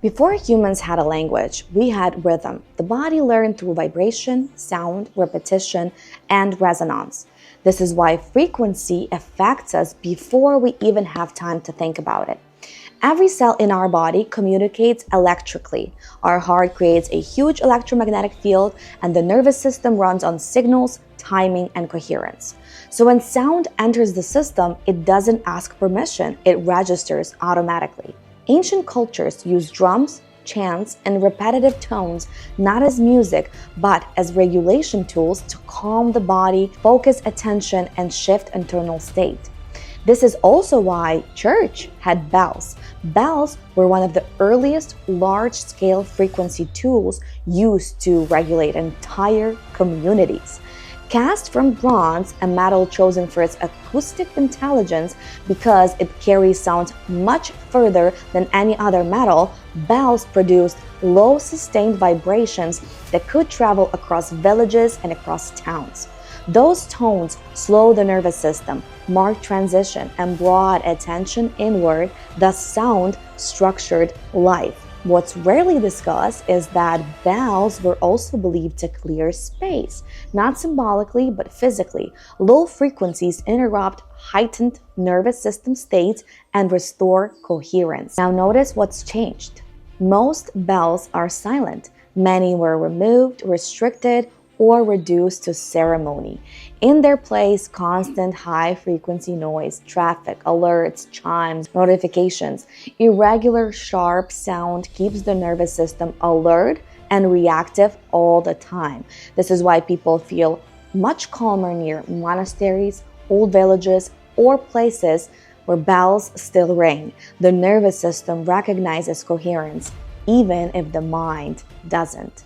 Before humans had a language, we had rhythm. The body learned through vibration, sound, repetition, and resonance. This is why frequency affects us before we even have time to think about it. Every cell in our body communicates electrically. Our heart creates a huge electromagnetic field, and the nervous system runs on signals, timing, and coherence. So when sound enters the system, it doesn't ask permission, it registers automatically. Ancient cultures used drums, chants, and repetitive tones not as music, but as regulation tools to calm the body, focus attention, and shift internal state. This is also why church had bells. Bells were one of the earliest large-scale frequency tools used to regulate entire communities. Cast from bronze, a metal chosen for its acoustic intelligence because it carries sound much further than any other metal, bells produced low sustained vibrations that could travel across villages and across towns. Those tones slow the nervous system, mark transition, and brought attention inward, thus sound structured life. What's rarely discussed is that bells were also believed to clear space, not symbolically but physically. Low frequencies interrupt heightened nervous system states and restore coherence. Now notice what's changed. Most bells are silent. Many were removed, restricted, or reduced to ceremony. In their place, constant high-frequency noise, traffic, alerts, chimes, notifications, irregular sharp sound keeps the nervous system alert and reactive all the time. This is why people feel much calmer near monasteries, old villages, or places where bells still ring. The nervous system recognizes coherence, even if the mind doesn't.